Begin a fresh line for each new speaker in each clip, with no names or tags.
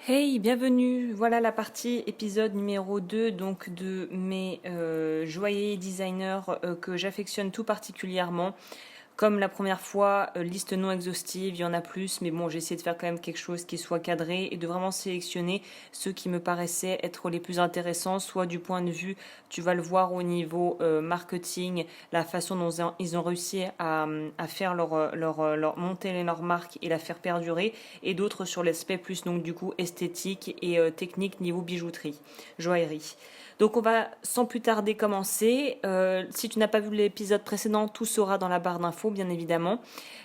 Hey, bienvenue. Voilà la partie épisode numéro 2 donc de mes joailliers designers que j'affectionne tout particulièrement. Comme la première fois, liste non exhaustive, il y en a plus, mais bon, j'ai essayé de faire quand même quelque chose qui soit cadré et de vraiment sélectionner ceux qui me paraissaient être les plus intéressants, soit du point de vue, tu vas le voir au niveau marketing, la façon dont ils ont réussi à faire monter leur marque et la faire perdurer, et d'autres sur l'aspect plus donc du coup esthétique et technique niveau bijouterie, joaillerie. Donc on va sans plus tarder commencer. Si tu n'as pas vu l'épisode précédent, tout sera dans la barre d'infos bien évidemment.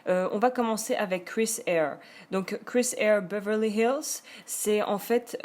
On va commencer avec Chris Eyre. Donc Chris Eyre Beverly Hills, c'est en fait,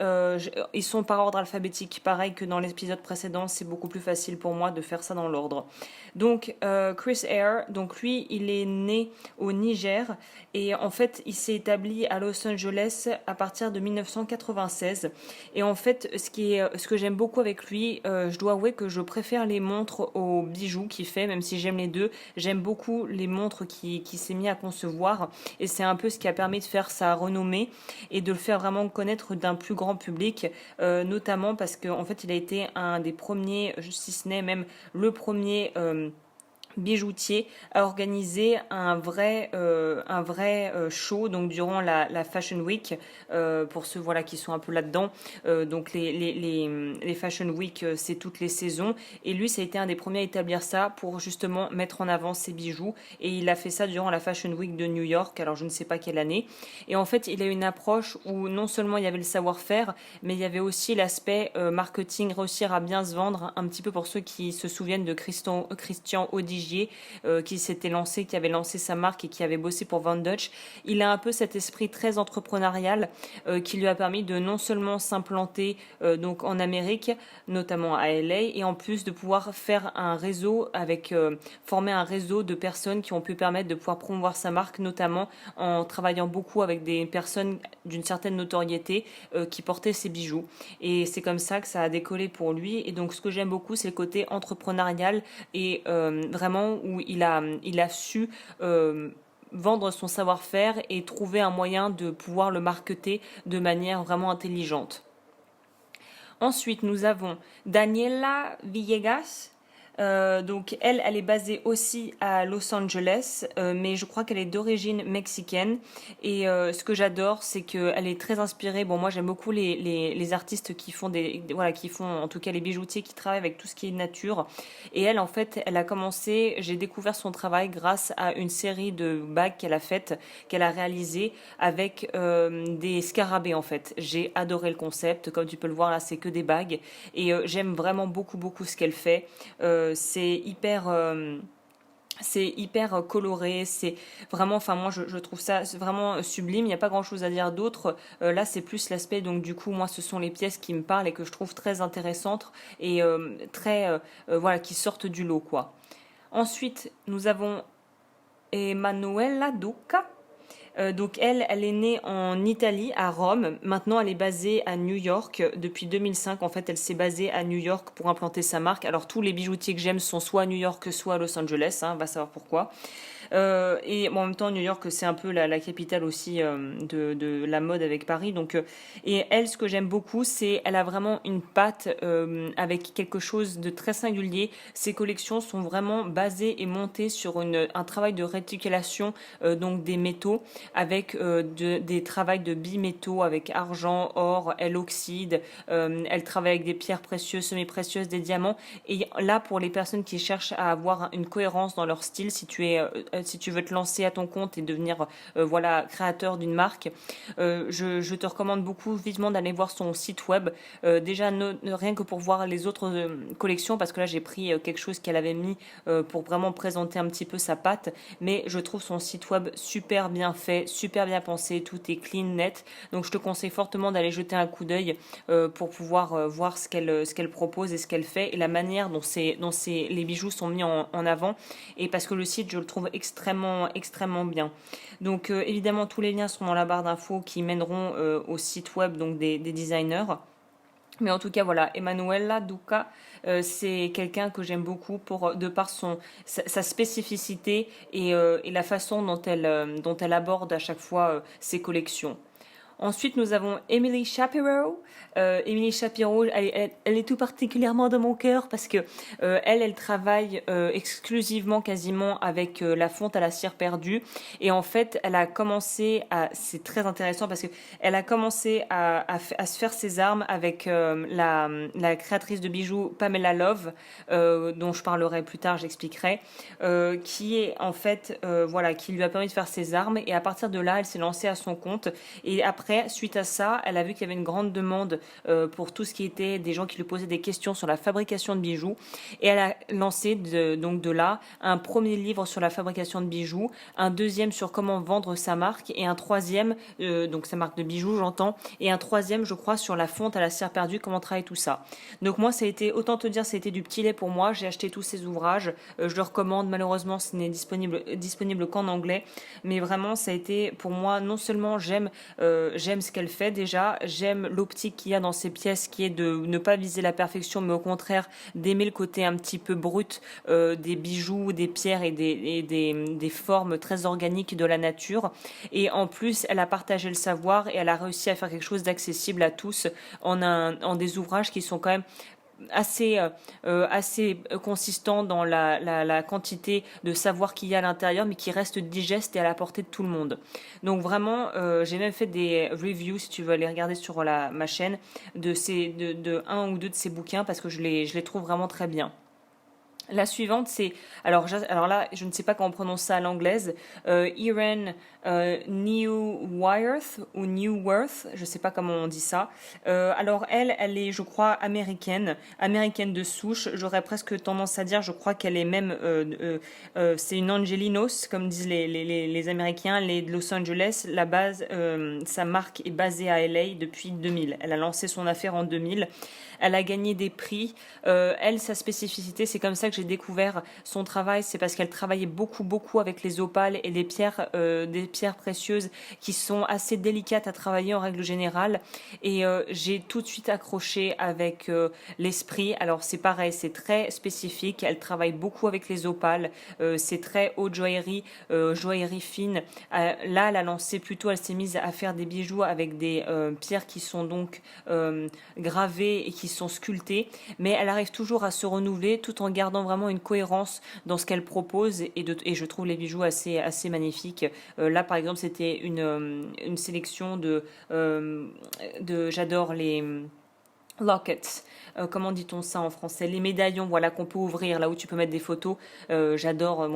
ils sont par ordre alphabétique. Pareil que dans l'épisode précédent, c'est beaucoup plus facile pour moi de faire ça dans l'ordre. Donc Chris Eyre, donc lui, il est né au Niger et en fait, il s'est établi à Los Angeles à partir de 1996. Et en fait, ce que j'aime beaucoup avec lui, je dois avouer que je préfère les montres aux bijoux qu'il fait, même si j'aime les deux. J'aime beaucoup les montres qui s'est mis à concevoir, et c'est un peu ce qui a permis de faire sa renommée et de le faire vraiment connaître d'un plus grand public, notamment parce qu'en fait, il a été un des premiers, si ce n'est même le premier. Bijoutier a organisé un vrai show donc durant la Fashion Week, pour ceux voilà qui sont un peu là-dedans. Donc les Fashion Week, c'est toutes les saisons, et lui ça a été un des premiers à établir ça pour justement mettre en avant ses bijoux, et il a fait ça durant la Fashion Week de New York, alors je ne sais pas quelle année. Et en fait il a une approche où non seulement il y avait le savoir-faire, mais il y avait aussi l'aspect marketing, réussir à bien se vendre, un petit peu pour ceux qui se souviennent de Christian Audigier, qui avait lancé sa marque et qui avait bossé pour Van Dutch. Il a un peu cet esprit très entrepreneurial, qui lui a permis de non seulement s'implanter donc en Amérique, notamment à LA, et en plus de pouvoir faire un réseau former un réseau de personnes qui ont pu permettre de pouvoir promouvoir sa marque, notamment en travaillant beaucoup avec des personnes d'une certaine notoriété qui portaient ses bijoux. Et c'est comme ça que ça a décollé pour lui. Et donc ce que j'aime beaucoup, c'est le côté entrepreneurial et vraiment où il a su vendre son savoir-faire et trouver un moyen de pouvoir le marketer de manière vraiment intelligente. Ensuite, nous avons Daniela Villegas. Donc elle est basée aussi à Los Angeles, mais je crois qu'elle est d'origine mexicaine. Et ce que j'adore, c'est qu'elle est très inspirée. Bon, moi j'aime beaucoup les artistes qui font voilà, qui font en tout cas les bijoutiers qui travaillent avec tout ce qui est nature. Et elle, en fait, elle a commencé. J'ai découvert son travail grâce à une série de bagues qu'elle a réalisées avec des scarabées en fait. J'ai adoré le concept. Comme tu peux le voir là, c'est que des bagues, et j'aime vraiment beaucoup ce qu'elle fait. C'est hyper coloré, c'est vraiment, enfin moi je trouve ça vraiment sublime, il n'y a pas grand chose à dire d'autre. Là c'est plus l'aspect, donc du coup moi ce sont les pièces qui me parlent et que je trouve très intéressantes et voilà, qui sortent du lot quoi. Ensuite nous avons Emanuela Duca. Donc elle est née en Italie, à Rome. Maintenant, elle est basée à New York depuis 2005. En fait, elle s'est basée à New York pour implanter sa marque. Alors tous les bijoutiers que j'aime sont soit à New York, soit à Los Angeles, hein, va savoir pourquoi. Et bon, en même temps, New York, c'est un peu la capitale aussi de la mode avec Paris. Donc, et elle, ce que j'aime beaucoup, c'est elle a vraiment une patte avec quelque chose de très singulier. Ses collections sont vraiment basées et montées sur un travail de réticulation donc des métaux, avec des travails de bimétaux avec argent, or, elle oxyde, elle travaille avec des pierres précieuses, semi-précieuses, des diamants. Et là, pour les personnes qui cherchent à avoir une cohérence dans leur style, si tu veux te lancer à ton compte et devenir voilà, créateur d'une marque, je te recommande beaucoup vivement d'aller voir son site web. Déjà, rien que pour voir les autres collections, parce que là j'ai pris quelque chose qu'elle avait mis pour vraiment présenter un petit peu sa patte, mais je trouve son site web super bien fait, super bien pensé, tout est clean, net. Donc je te conseille fortement d'aller jeter un coup d'œil pour pouvoir voir ce qu'elle propose et ce qu'elle fait, et la manière dont les bijoux sont mis en avant, et parce que le site, je le trouve extrêmement bien. Donc évidemment, tous les liens sont dans la barre d'infos qui mèneront au site web donc des designers. Mais en tout cas, voilà, Emanuela Duca, c'est quelqu'un que j'aime beaucoup de par sa spécificité et la façon dont elle aborde à chaque fois ses collections. Ensuite, nous avons Emily Shapiro. Emily Shapiro, elle est tout particulièrement dans mon cœur parce que elle travaille exclusivement quasiment avec la fonte à la cire perdue. Et en fait, c'est très intéressant parce que elle a commencé à se faire ses armes avec la créatrice de bijoux Pamela Love, dont je parlerai plus tard, j'expliquerai, qui est en fait, voilà, qui lui a permis de faire ses armes. Et à partir de là, elle s'est lancée à son compte. Et après, suite à ça, elle a vu qu'il y avait une grande demande pour tout ce qui était des gens qui lui posaient des questions sur la fabrication de bijoux. Et elle a lancé donc de là un premier livre sur la fabrication de bijoux, un deuxième sur comment vendre sa marque et un troisième, donc sa marque de bijoux j'entends, et un troisième je crois sur la fonte à la cire perdue, comment travailler tout ça. Donc moi autant te dire, ça a été du petit lait pour moi, j'ai acheté tous ces ouvrages, je le recommande, malheureusement ce n'est disponible qu'en anglais, mais vraiment ça a été pour moi, non seulement j'aime ce qu'elle fait déjà, j'aime l'optique qu'il y a dans ces pièces qui est de ne pas viser la perfection mais au contraire d'aimer le côté un petit peu brut des bijoux, des pierres et des formes très organiques de la nature. Et en plus, elle a partagé le savoir et elle a réussi à faire quelque chose d'accessible à tous en des ouvrages qui sont quand même assez consistants dans la quantité de savoir qu'il y a à l'intérieur, mais qui reste digeste et à la portée de tout le monde. Donc vraiment, j'ai même fait des reviews, si tu veux aller regarder sur ma chaîne, de un ou deux de ces bouquins, parce que je les trouve vraiment très bien. La suivante, c'est alors là, je ne sais pas comment on prononce ça à l'anglaise. Irene Neuwirth ou Neuwirth, je ne sais pas comment on dit ça. Alors elle est, je crois, américaine de souche. J'aurais presque tendance à dire, je crois qu'elle est même, c'est une Angelinos, comme disent les Américains, les de Los Angeles. La base, sa marque est basée à LA depuis 2000. Elle a lancé son affaire en 2000. Elle a gagné des prix. Sa spécificité, c'est comme ça que j'ai découvert son travail, c'est parce qu'elle travaillait beaucoup avec les opales et des pierres précieuses qui sont assez délicates à travailler en règle générale. Et j'ai tout de suite accroché avec l'esprit. Alors c'est pareil, c'est très spécifique. Elle travaille beaucoup avec les opales. C'est très haute joaillerie, joaillerie fine. Là, elle s'est mise à faire des bijoux avec des pierres qui sont donc gravées et qui sont sculptées, mais elle arrive toujours à se renouveler tout en gardant vraiment une cohérence dans ce qu'elle propose et je trouve les bijoux assez magnifiques. Là par exemple c'était une sélection j'adore les lockets, comment dit-on ça en français, les médaillons, voilà, qu'on peut ouvrir là où tu peux mettre des photos. J'adore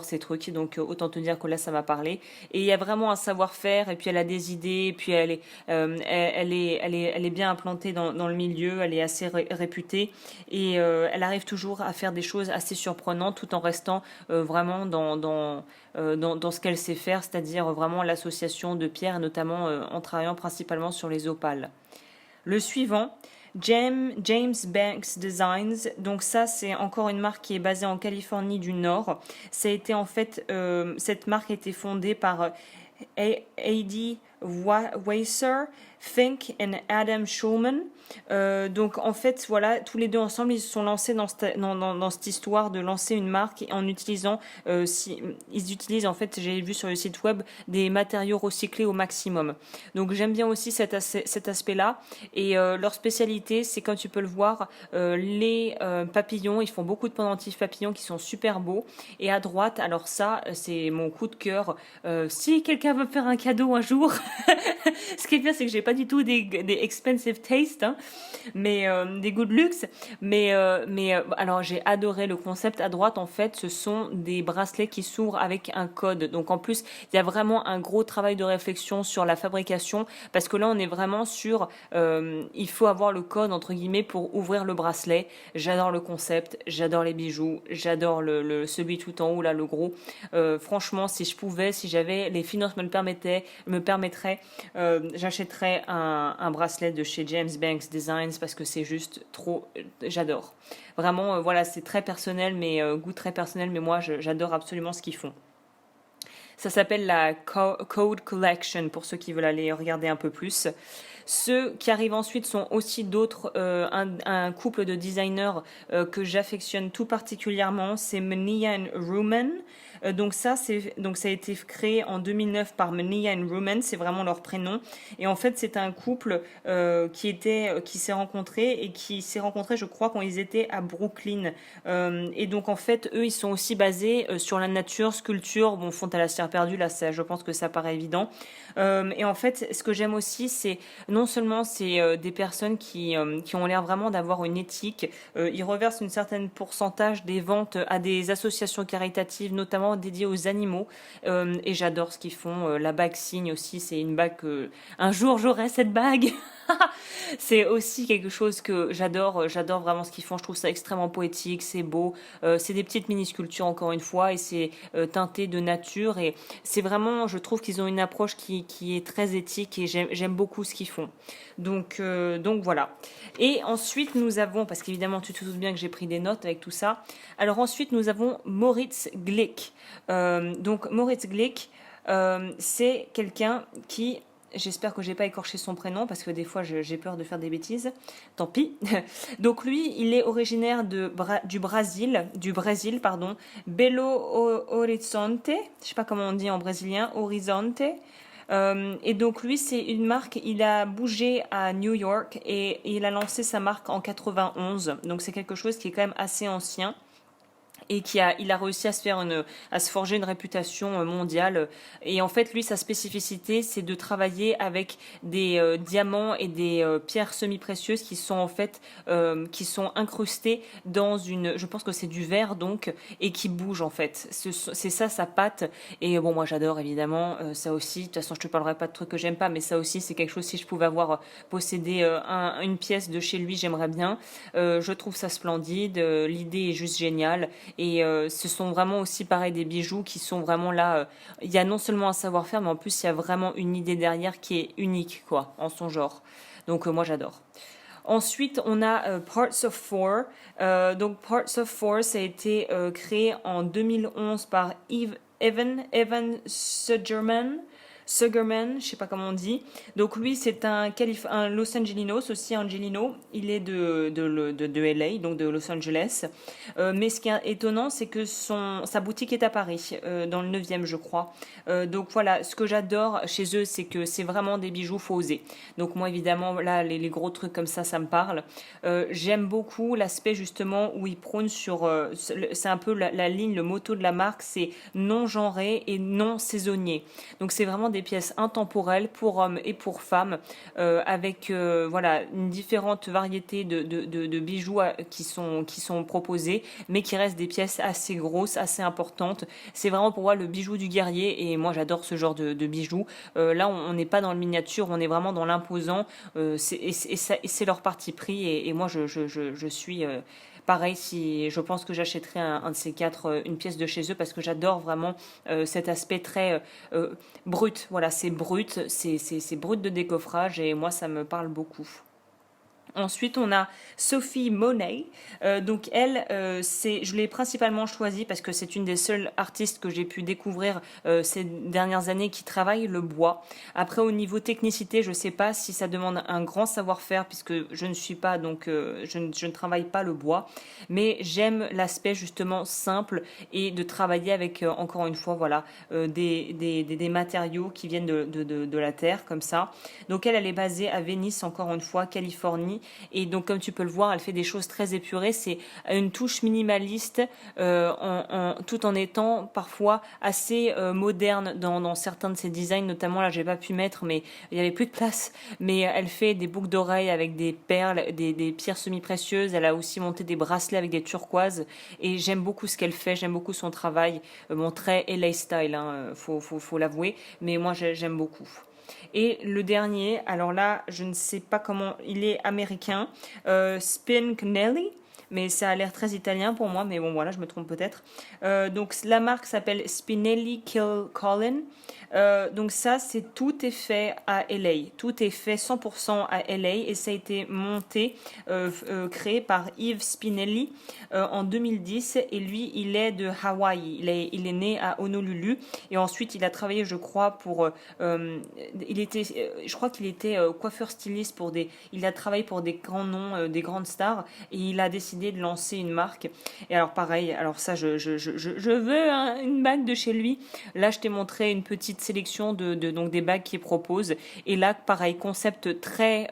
ces trucs, donc autant te dire que là ça m'a parlé. Et il y a vraiment un savoir-faire, et puis elle a des idées, et puis elle est bien implantée dans le milieu, elle est assez réputée, et elle arrive toujours à faire des choses assez surprenantes tout en restant vraiment dans ce qu'elle sait faire, c'est-à-dire vraiment l'association de pierres, et notamment en travaillant principalement sur les opales. Le suivant, James Banks Designs. Donc ça, c'est encore une marque qui est basée en Californie du Nord. Ça a été en fait, cette marque a été fondée par A.D. Weiser, Fink et Adam Schulman. Donc en fait, voilà, tous les deux ensemble, ils se sont lancés dans cette histoire de lancer une marque en utilisant, ils utilisent en fait, j'ai vu sur le site web, des matériaux recyclés au maximum. Donc j'aime bien aussi cet aspect-là. Et leur spécialité, c'est comme tu peux le voir, les papillons. Ils font beaucoup de pendentifs papillons qui sont super beaux. Et à droite, alors ça, c'est mon coup de cœur. Si quelqu'un veut me faire un cadeau un jour, ce qui est bien, c'est que j'ai pas du tout des expensive taste, hein, mais des goûts de luxe. Mais alors j'ai adoré le concept. À droite, en fait, ce sont des bracelets qui s'ouvrent avec un code. Donc en plus, il y a vraiment un gros travail de réflexion sur la fabrication, parce que là, on est vraiment sur, il faut avoir le code entre guillemets pour ouvrir le bracelet. J'adore le concept, j'adore les bijoux, j'adore celui tout en haut là, le gros. Franchement, si j'avais les finances me permettraient, j'achèterais un bracelet de chez James Banks Designs parce que c'est juste trop, j'adore. Vraiment, voilà, c'est très personnel, mais goût très personnel, mais moi j'adore absolument ce qu'ils font. Ça s'appelle la Code Collection pour ceux qui veulent aller regarder un peu plus. Ceux qui arrivent ensuite sont aussi d'autres, un couple de designers que j'affectionne tout particulièrement, c'est Menia and Ruman. Donc ça a été créé en 2009 par Mania and Roman, c'est vraiment leur prénom. Et en fait, c'est un couple qui s'est rencontré et qui s'est rencontré, je crois, quand ils étaient à Brooklyn. Et donc en fait, eux, ils sont aussi basés sur la nature, sculpture. Bon, Font à la cire perdue, là, ça, je pense que ça paraît évident. Et en fait, ce que j'aime aussi, c'est non seulement c'est des personnes qui ont l'air vraiment d'avoir une éthique. Ils reversent une certaine pourcentage des ventes à des associations caritatives, notamment dédiées aux animaux. Et j'adore ce qu'ils font. La bague signe aussi, c'est une bague que un jour j'aurai cette bague. C'est aussi quelque chose que j'adore vraiment ce qu'ils font. Je trouve ça extrêmement poétique, c'est beau. C'est des petites mini-sculptures encore une fois et c'est teinté de nature et c'est vraiment, je trouve qu'ils ont une approche qui est très éthique et j'aime beaucoup ce qu'ils font. Donc voilà. Et ensuite nous avons, parce qu'évidemment tu te doutes bien que j'ai pris des notes avec tout ça. Alors ensuite nous avons Moritz Glick. Donc Moritz Glick, c'est quelqu'un qui j'espère que j'ai pas écorché son prénom parce que des fois j'ai peur de faire des bêtises. Tant pis. Donc lui, il est originaire du Brésil, pardon. Belo Horizonte. Je sais pas comment on dit en brésilien. Horizonte. Et donc lui, c'est une marque. Il a bougé à New York et il a lancé sa marque en 91. Donc c'est quelque chose qui est quand même assez ancien et il a réussi à se forger une réputation mondiale. Et en fait, lui, sa spécificité, c'est de travailler avec des diamants et des pierres semi-précieuses qui sont en fait, qui sont incrustées dans je pense que c'est du verre donc, et qui bougent en fait. C'est ça sa patte. Et bon, moi j'adore évidemment ça aussi. De toute façon, je te parlerai pas de trucs que j'aime pas, mais ça aussi, c'est quelque chose. Si je pouvais avoir possédé une pièce de chez lui, j'aimerais bien. Je trouve ça splendide. L'idée est juste géniale. Et ce sont vraiment aussi pareil des bijoux qui sont vraiment là. Il y a non seulement un savoir-faire, mais en plus il y a vraiment une idée derrière qui est unique quoi, en son genre. Donc moi j'adore. Ensuite, on a Parts of Four. Donc Parts of Four, ça a été créé en 2011 par Evan Sugarman, je sais pas comment on dit. Donc lui, c'est un Los Angelinos, aussi Angelino. Il est de LA, donc de Los Angeles. Mais ce qui est étonnant, c'est que sa boutique est à Paris, dans le 9e, je crois. Donc voilà, ce que j'adore chez eux, c'est que c'est vraiment des bijoux, faut oser. Donc moi, évidemment, là, les gros trucs comme ça me parle. J'aime beaucoup l'aspect justement où ils prônent sur... c'est un peu la ligne, le motto de la marque, c'est non genré et non saisonnier. Donc c'est vraiment des pièces intemporelles pour hommes et pour femmes, avec voilà une différente variété de bijoux qui sont proposés, mais qui restent des pièces assez grosses, assez importantes. C'est vraiment pour moi le bijou du guerrier et moi j'adore ce genre de bijoux. Là on n'est pas dans le miniature, on est vraiment dans l'imposant. C'est leur parti pris et moi je suis pareil, si je pense que j'achèterai un de ces quatre, une pièce de chez eux parce que j'adore vraiment cet aspect très brut. Voilà, c'est brut, c'est brut de décoffrage et moi ça me parle beaucoup. Ensuite, on a Sophie Monet. Donc elle, je l'ai principalement choisie parce que c'est une des seules artistes que j'ai pu découvrir ces dernières années qui travaille le bois. Après, au niveau technicité, je ne sais pas si ça demande un grand savoir-faire puisque je ne suis pas donc je ne travaille pas le bois, mais j'aime l'aspect justement simple et de travailler avec encore une fois voilà des matériaux qui viennent de la terre comme ça. Donc elle est basée à Venice encore une fois, Californie. Et donc, comme tu peux le voir, elle fait des choses très épurées. C'est une touche minimaliste, tout en étant parfois assez moderne dans certains de ses designs. Notamment, là, j'ai pas pu mettre, mais il y avait plus de place. Mais elle fait des boucles d'oreilles avec des perles, des pierres semi-précieuses. Elle a aussi monté des bracelets avec des turquoises. Et j'aime beaucoup ce qu'elle fait. J'aime beaucoup son travail. Bon, très LA style, hein, faut l'avouer. Mais moi, j'aime beaucoup. Et le dernier, alors là, je ne sais pas comment, il est américain, Spinelli, mais ça a l'air très italien pour moi, mais bon voilà, je me trompe peut-être. Donc la marque s'appelle Spinelli Kill Colin. Donc ça, tout est fait à LA, tout est fait 100% à LA et ça a été monté, créé par Yves Spinelli en 2010 et lui, il est de Hawaï, il est né à Honolulu et ensuite il a travaillé, je crois, je crois qu'il était coiffeur styliste il a travaillé pour des grands noms, des grandes stars et il a décidé décidé de lancer une marque. Et alors pareil, alors ça je veux une bague de chez lui. Là je t'ai montré une petite sélection donc des bagues qu'il propose. Et là pareil, concept très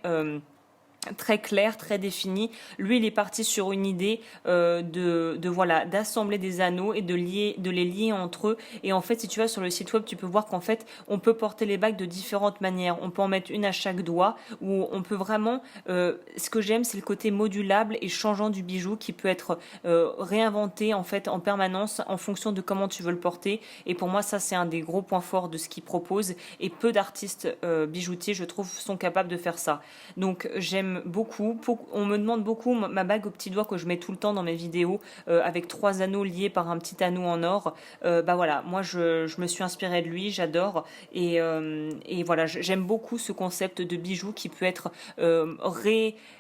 clair, très défini. Lui, il est parti sur une idée voilà, d'assembler des anneaux et de les lier entre eux. Et en fait, si tu vas sur le site web, tu peux voir qu'en fait, on peut porter les bagues de différentes manières. On peut en mettre une à chaque doigt, ou on peut vraiment. Ce que j'aime, c'est le côté modulable et changeant du bijou qui peut être réinventé en fait en permanence en fonction de comment tu veux le porter. Et pour moi, ça, c'est un des gros points forts de ce qu'il propose. Et peu d'artistes bijoutiers, je trouve, sont capables de faire ça. Donc, j'aime beaucoup. On me demande beaucoup ma bague au petit doigt que je mets tout le temps dans mes vidéos avec 3 anneaux liés par un petit anneau en or. Bah voilà, moi je me suis inspirée de lui, j'adore et voilà, j'aime beaucoup ce concept de bijou qui peut être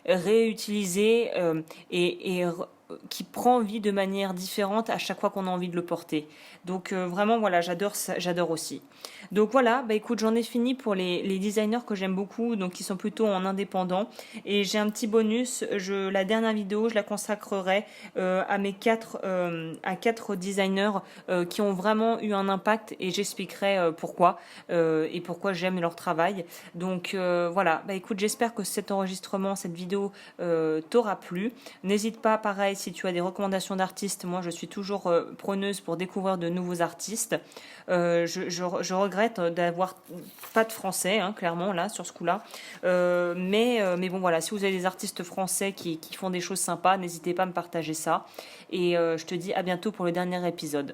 réutilisé et qui prend vie de manière différente à chaque fois qu'on a envie de le porter. Donc vraiment voilà, j'adore ça, j'adore aussi. Donc voilà, bah écoute, j'en ai fini pour les designers que j'aime beaucoup, donc qui sont plutôt en indépendant. Et j'ai un petit bonus, la dernière vidéo, je la consacrerai à 4 designers qui ont vraiment eu un impact et j'expliquerai pourquoi et pourquoi j'aime leur travail. Donc voilà, bah écoute, j'espère que cet enregistrement, cette vidéo t'aura plu. N'hésite pas, pareil, si tu as des recommandations d'artistes, moi je suis toujours preneuse pour découvrir de nouveaux artistes. Je regrette d'avoir pas de français, hein, clairement, là, sur ce coup-là. Mais bon, voilà, si vous avez des artistes français qui font des choses sympas, n'hésitez pas à me partager ça. Et je te dis à bientôt pour le dernier épisode.